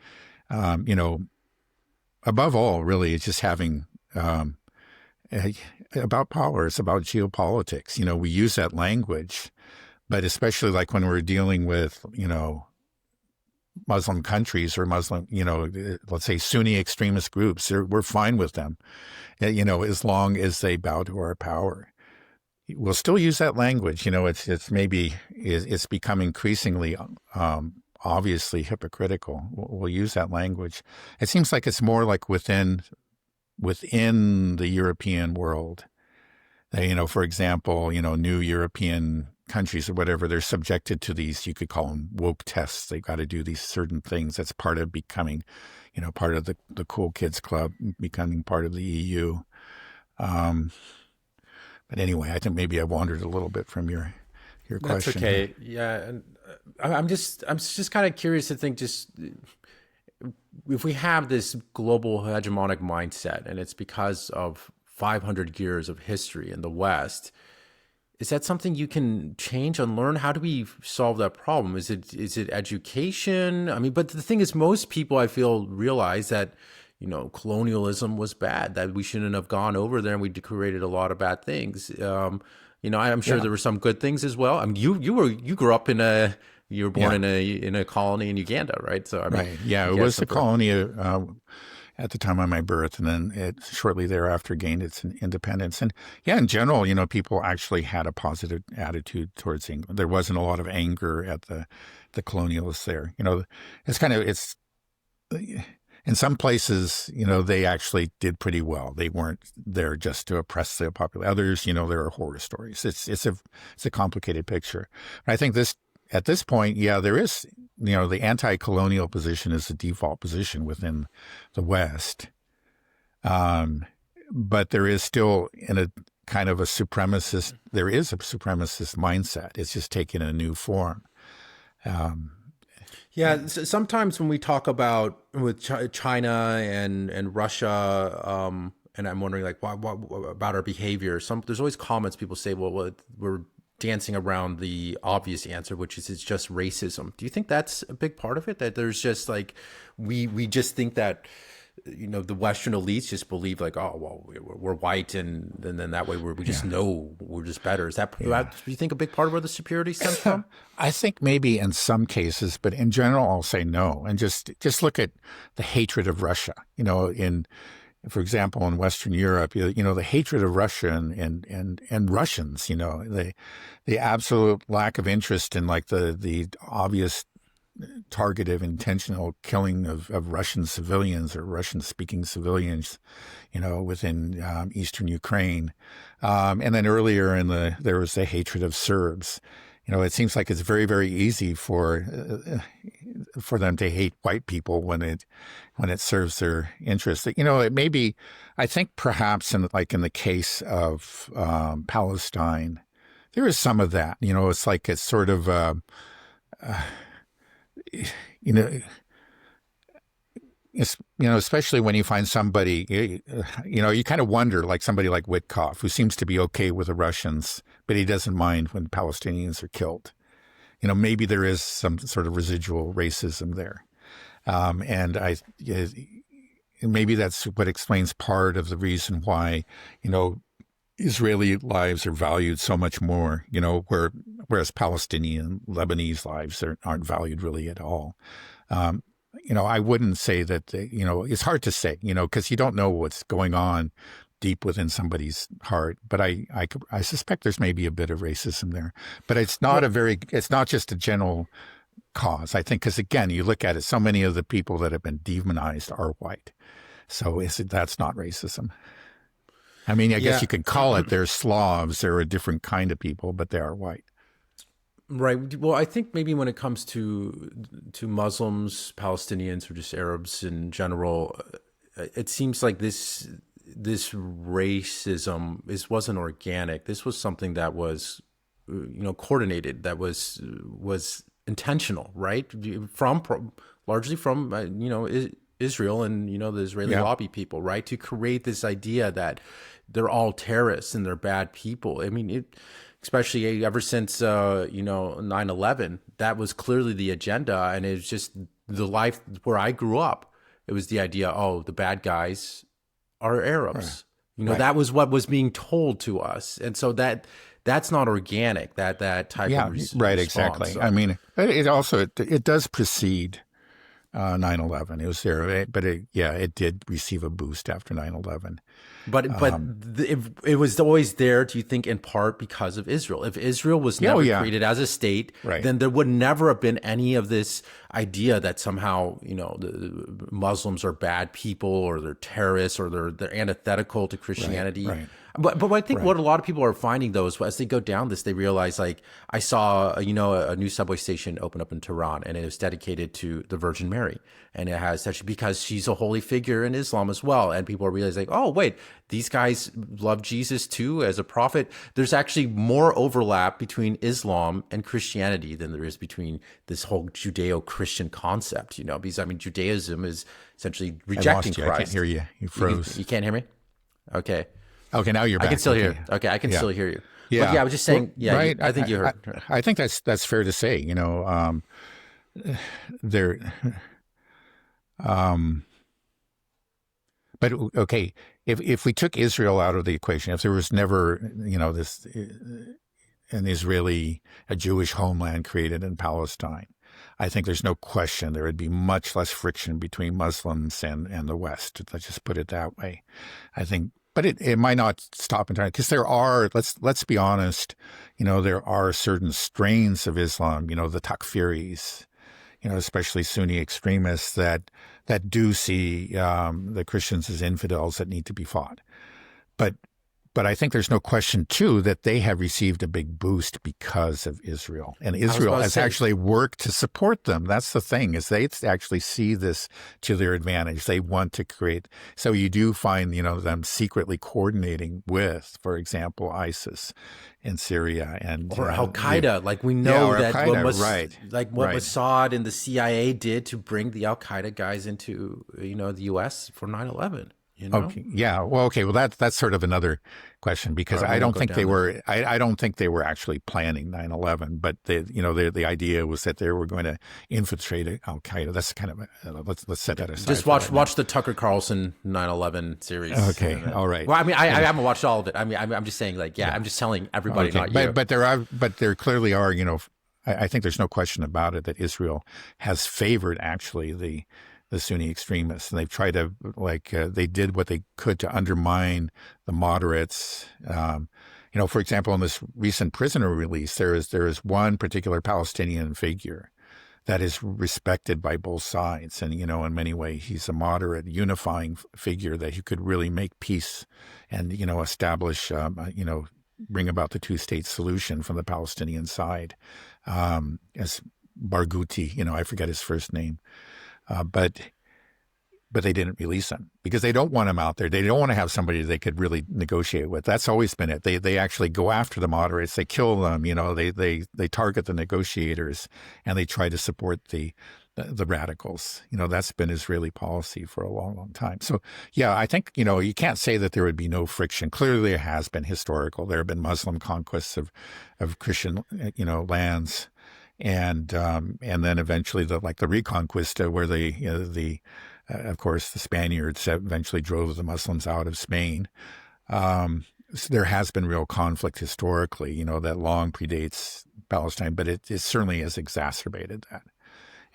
above all, really, it's just having, about power. It's about geopolitics. We use that language, but especially like when we're dealing with, Muslim countries or Muslim, let's say Sunni extremist groups, we're fine with them, as long as they bow to our power. We'll still use that language. It's become increasingly, obviously hypocritical. We'll use that language. It seems like it's more like within the European world. For example, new European countries or whatever, they're subjected to these, you could call them woke tests. They've got to do these certain things. That's part of becoming, part of the cool kids club, becoming part of the EU. But anyway, I think maybe I wandered a little bit from your question. That's okay. Yeah. And I'm just kind of curious to think, just if we have this global hegemonic mindset and it's because of 500 years of history in the West, is that something you can change and learn? How do we solve that problem? Is it education? I mean, but the thing is, most people, I feel, realize that, colonialism was bad, that we shouldn't have gone over there and we created a lot of bad things. I'm sure there were some good things as well. I mean, you grew up you were born in a colony in Uganda, right? So, I mean, right. Yeah, it was a colony at the time of my birth, and then it shortly thereafter gained its independence. And in general, people actually had a positive attitude towards England. There wasn't a lot of anger at the colonialists there. It's in some places, they actually did pretty well. They weren't there just to oppress the population. Others, there are horror stories. It's a complicated picture. I think at this point, there is, the anti-colonial position is the default position within the West. But there is still there is a supremacist mindset. It's just taken a new form. Sometimes when we talk about with China and Russia, and I'm wondering what about our behavior. There's always comments people say, well, we're dancing around the obvious answer, which is it's just racism. Do you think that's a big part of it? That there's just we just think that the Western elites just believe like, oh, well, we're white, and then that way we just know we're just better. Is that, do you think, a big part of where the superiority stems from? I think maybe in some cases, but in general, I'll say no. And just look at the hatred of Russia. For example, in Western Europe, the hatred of Russia and Russians. The absolute lack of interest in like the obvious targeted, intentional killing of Russian civilians or Russian-speaking civilians, within eastern Ukraine. And then earlier there was the hatred of Serbs. It seems like it's very, very easy for them to hate white people when it serves their interest. It may be, I think perhaps in the case of Palestine, there is some of that. It's like it's sort of especially when you find somebody, you kind of wonder, like somebody like Witkoff, who seems to be okay with the Russians, but he doesn't mind when Palestinians are killed. Maybe there is some sort of residual racism there. And maybe that's what explains part of the reason why, Israeli lives are valued so much more, whereas Palestinian, Lebanese lives aren't valued really at all. I wouldn't say that, it's hard to say, because you don't know what's going on deep within somebody's heart. But I suspect there's maybe a bit of racism there. But it's not just a general cause, I think, because again, you look at it, so many of the people that have been demonized are white. So that's not racism. I mean, I guess you could call it, they're Slavs, they're a different kind of people, but they are white. Right. Well, I think maybe when it comes to Muslims, Palestinians, or just Arabs in general, it seems like this racism wasn't organic. This was something that was, coordinated, that was intentional, right? Largely from Israel and the Israeli lobby people, right? To create this idea that they're all terrorists and they're bad people. I mean, especially ever since 9/11, that was clearly the agenda, and it was just the life where I grew up. It was the idea, oh, the bad guys are Arabs. Right. That was what was being told to us, and so that's not organic. That type of response. Right, exactly. So, I mean, it does precede 9/11. It was there, but it did receive a boost after 9/11. But it was always there, do you think, in part because of Israel? If Israel was never created as a state, then there would never have been any of this idea that somehow, the Muslims are bad people or they're terrorists or they're antithetical to Christianity. Right. But I think what a lot of people are finding, though, is as they go down this, they realize, like, I saw, a new subway station open up in Tehran, and it was dedicated to the Virgin Mary. And it has such, because she's a holy figure in Islam as well. And people are realizing, like, oh, wait, these guys love Jesus too as a prophet. There's actually more overlap between Islam and Christianity than there is between this whole Judeo-Christian concept, because, I mean, Judaism is essentially rejecting Christ. I can't hear you. You froze. You can't hear me? Okay. Okay, now you're back. I can still hear. Okay, I can still hear you. Yeah, but I was just saying. Yeah, right. I think you heard. I think that's fair to say. But okay, if we took Israel out of the equation, if there was never, a Jewish homeland created in Palestine, I think there's no question there would be much less friction between Muslims and the West. Let's just put it that way. I think. But it might not stop entirely, because there are, let's be honest, there are certain strains of Islam, the Takfiris, especially Sunni extremists that do see the Christians as infidels that need to be fought. But I think there's no question, too, that they have received a big boost because of Israel. And Israel has actually worked to support them. That's the thing, is they actually see this to their advantage. They want to create. So you do find, them secretly coordinating with, for example, ISIS in Syria or Al-Qaeda. Like, we know that what Mossad and the CIA did to bring the Al-Qaeda guys into, the U.S. for 9/11. you know? Okay. Yeah. Well, okay. Well, that's sort of another question because All right, I we won't don't go think they down that. were, I don't think they were actually planning 9/11, but the idea was that they were going to infiltrate Al Qaeda. That's kind of, let's set that aside Just for right now. watch the Tucker Carlson 9/11 series. Okay. All right. Well, I mean, I And, haven't watched all of it. I mean, I'm just saying, like, yeah, yeah. I'm just telling everybody, Okay. not you. But there clearly are, I think there's no question about it that Israel has favored actually the Sunni extremists, and they've tried to they did what they could to undermine the moderates. For example, in this recent prisoner release, there is one particular Palestinian figure that is respected by both sides, and in many ways he's a moderate, unifying figure that you could really make peace and establish bring about the two-state solution from the Palestinian side. As Barghouti, I forget his first name. But they didn't release him because they don't want him out there. They don't want to have somebody they could really negotiate with. That's always been it. They actually go after the moderates. They kill them. They target the negotiators and they try to support the radicals. That's been Israeli policy for a long, long time. So yeah, I think you can't say that there would be no friction. Clearly, there has been historical. There have been Muslim conquests of Christian lands. And then eventually the Reconquista, where of course the Spaniards eventually drove the Muslims out of Spain. So there has been real conflict historically, that long predates Palestine, but it certainly has exacerbated that.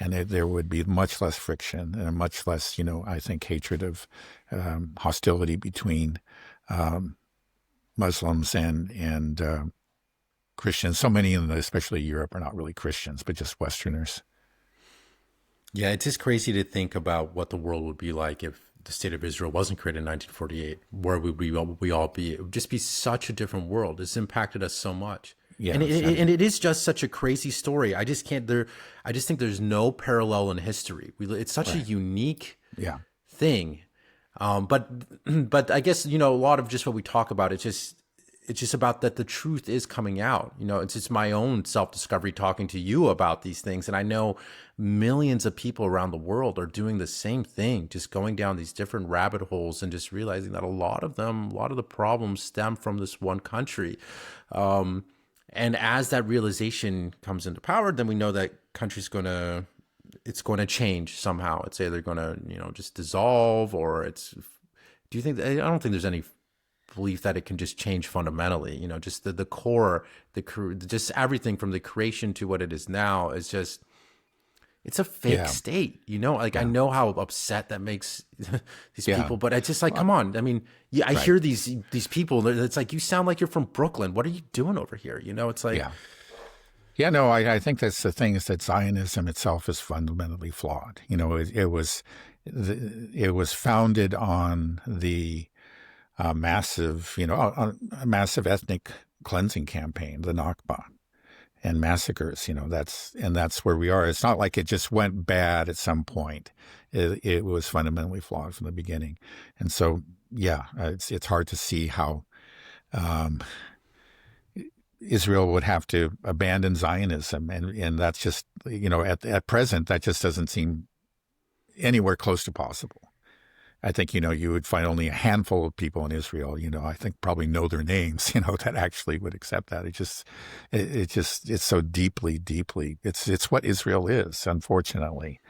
And there would be much less friction and much less, I think, hatred of hostility between Muslims and Christians. So many in especially Europe are not really Christians, but just Westerners. Yeah, it's just crazy to think about what the world would be like if the state of Israel wasn't created in 1948. Where would we all be? It would just be such a different world. It's impacted us so much. Yeah, and it is just such a crazy story. I just think there's no parallel in history. It's such a unique thing. But I guess, a lot of just what we talk about, it's just about that the truth is coming out. It's just my own self-discovery talking to you about these things. And I know millions of people around the world are doing the same thing, just going down these different rabbit holes and just realizing that a lot of the problems stem from this one country. And as that realization comes into power, then we know that country's it's going to change somehow. It's either going to, just dissolve or do you think, I don't think there's any belief that it can just change fundamentally, just the core, just everything from the creation to what it is now is just, it's a fake state, I know how upset that makes these people, but it's just like, come on. I mean, I hear these people, it's like, you sound like you're from Brooklyn. What are you doing over here? It's like, no, I think that's the thing, is that Zionism itself is fundamentally flawed. It was founded on the massive ethnic cleansing campaign, the Nakba, and massacres. That's where we are. It's not like it just went bad at some point. It was fundamentally flawed from the beginning, and so it's hard to see how Israel would have to abandon Zionism, and that's just at present that just doesn't seem anywhere close to possible. I think, you would find only a handful of people in Israel, I think probably know their names, that actually would accept that. It's so deeply, it's what Israel is, unfortunately.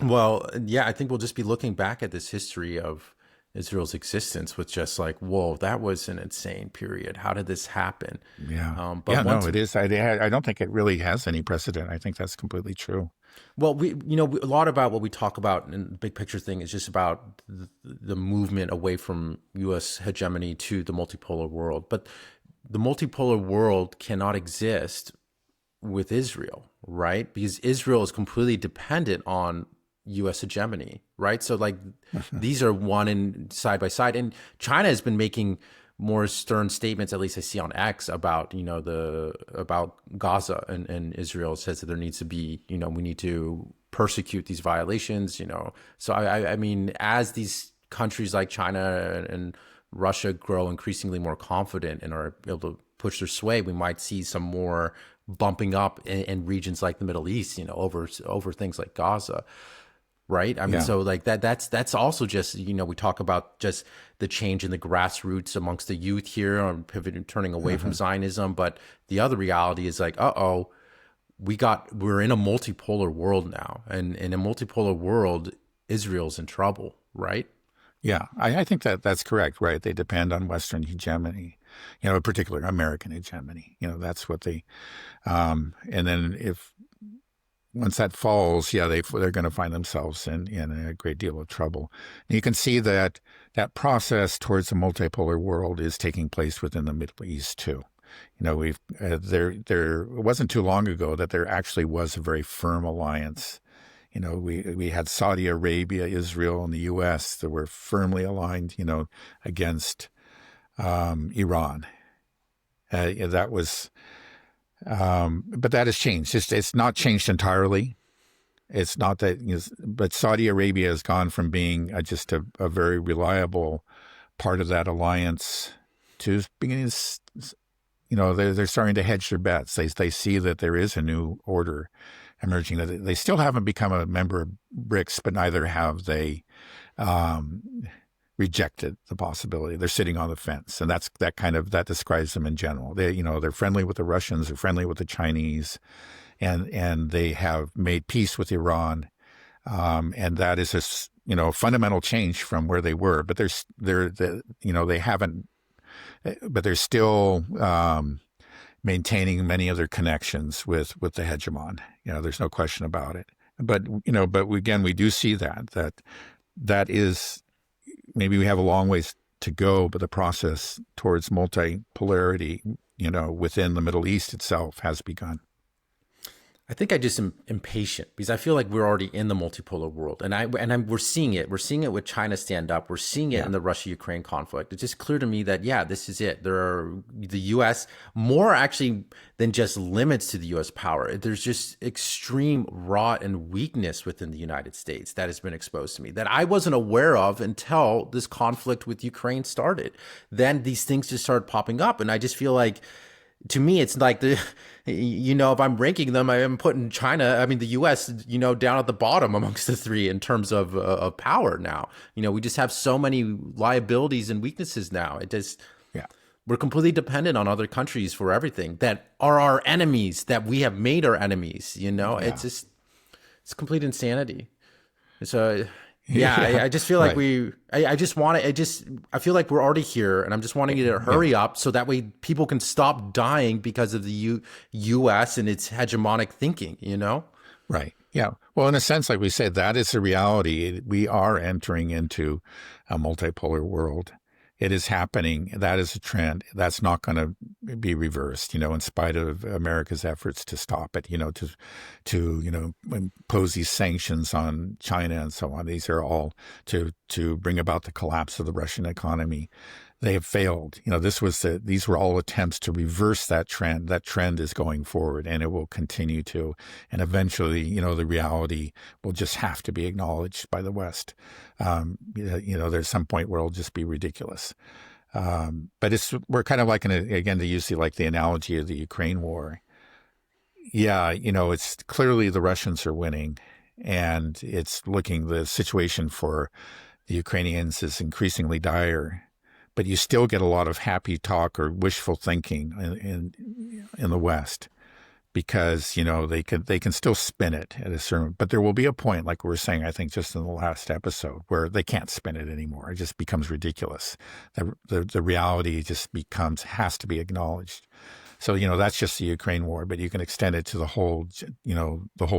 Well, yeah, I think we'll just be looking back at this history of Israel's existence with just like, whoa, that was an insane period. How did this happen? Yeah. No, it is. I don't think it really has any precedent. I think that's completely true. Well, a lot about what we talk about in the big picture thing is just about the movement away from U.S. hegemony to the multipolar world. But the multipolar world cannot exist with Israel, right? Because Israel is completely dependent on U.S. hegemony, right? So like these are one and side by side. And China has been making more stern statements, at least I see on X, about about Gaza, and Israel says that there needs to be, we need to persecute these violations, So I mean, as these countries like China and Russia grow increasingly more confident and are able to push their sway, we might see some more bumping up in regions like the Middle East, over things like Gaza. right? I mean, Yeah. so like that's also just, we talk about just the change in the grassroots amongst the youth here on pivoting, turning away from Zionism. But the other reality is like, we're in a multipolar world now. And in a multipolar world, Israel's in trouble, right? Yeah, I think that's correct, right? They depend on Western hegemony, in particular American hegemony. That's what and then if once that falls, yeah, they're going to find themselves in a great deal of trouble. And you can see that process towards a multipolar world is taking place within the Middle East too. There it wasn't too long ago that there actually was a very firm alliance. We had Saudi Arabia, Israel, and the U.S. that were firmly aligned, against Iran. That was, but that has changed. It's not changed entirely. It's not that, but Saudi Arabia has gone from being just a very reliable part of that alliance to beginning, they're starting to hedge their bets. They see that there is a new order emerging. That they still haven't become a member of BRICS, but neither have they rejected the possibility. They're sitting on the fence, and that describes them in general. They're friendly with the Russians, they're friendly with the Chinese, and they have made peace with Iran, and that is a fundamental change from where they were. But they haven't, but they're still maintaining many of their connections with the hegemon. There's no question about it. But again, we do see that is, maybe we have a long ways to go, but the process towards multipolarity, within the Middle East itself has begun. I think I just am impatient because I feel like we're already in the multipolar world, and we're seeing it. We're seeing it with China stand up. We're seeing it in the Russia-Ukraine conflict. It's just clear to me that this is it. There are the U.S. more actually than just limits to the U.S. power. There's just extreme rot and weakness within the United States that has been exposed to me that I wasn't aware of until this conflict with Ukraine started. Then these things just started popping up, and I just feel like, to me, it's like if I'm ranking them, I am putting the U.S., down at the bottom amongst the three in terms of power now. We just have so many liabilities and weaknesses now. We're completely dependent on other countries for everything that are our enemies, that we have made our enemies. It's complete insanity. So. I just feel like I feel like we're already here, and I'm just wanting you to hurry up so that way people can stop dying because of the U.S. and its hegemonic thinking, Right. Yeah. Well, in a sense, like we said, that is the reality. We are entering into a multipolar world. It is happening. That is a trend. That's not going to be reversed, in spite of America's efforts to stop it, to impose these sanctions on China and so on. These are all to bring about the collapse of the Russian economy. They have failed. These were all attempts to reverse that trend. That trend is going forward, and it will continue to. And eventually, the reality will just have to be acknowledged by the West. There's some point where it'll just be ridiculous. But we're kind of like, again, to use the analogy of the Ukraine war. Yeah, it's clearly the Russians are winning, and the situation for the Ukrainians is increasingly dire. But you still get a lot of happy talk or wishful thinking in the West, because they can still spin it at a certain. But there will be a point, like we were saying, I think just in the last episode, where they can't spin it anymore. It just becomes ridiculous. The reality just has to be acknowledged. So that's just the Ukraine war, but you can extend it to the whole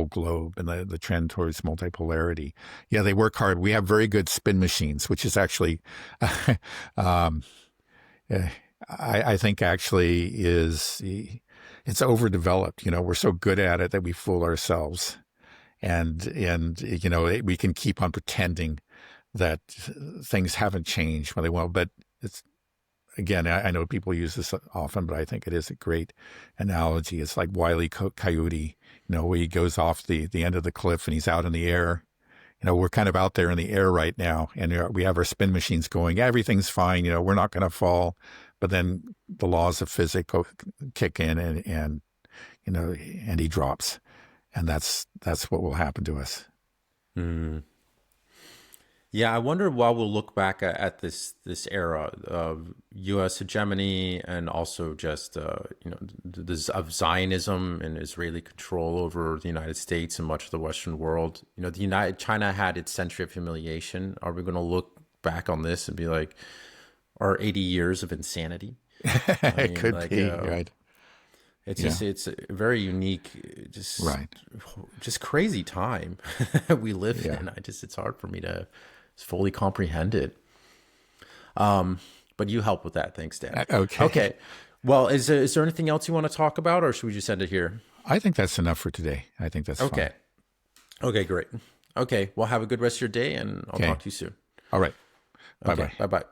globe and the trend towards multipolarity. Yeah, they work hard. We have very good spin machines, which is actually, I think actually it's overdeveloped. We're so good at it that we fool ourselves, and we can keep on pretending that things haven't changed when they will, but it's. Again, I know people use this often, but I think it is a great analogy. It's like Wile E. Coyote, where he goes off the end of the cliff and he's out in the air. We're kind of out there in the air right now, and we have our spin machines going. Everything's fine. We're not going to fall. But then the laws of physics kick in, and he drops, and that's what will happen to us. Mm. Yeah, I wonder why we'll look back at this era of U.S. hegemony and also just this of Zionism and Israeli control over the United States and much of the Western world. The United China had its century of humiliation. Are we going to look back on this and be like, our 80 years of insanity? I It mean, could like, be, right? it's Yeah. just it's a very unique, Right. just crazy time we live Yeah. in. It's hard for me to fully comprehend it. But you help with that. Thanks, Dan. Okay. Okay. Well, is there anything else you want to talk about, or should we just end it here? I think that's enough for today. I think that's Okay. fine. Okay, great. Okay. Well, have a good rest of your day, and I'll Okay. talk to you soon. All right. Okay. Bye-bye. Bye bye.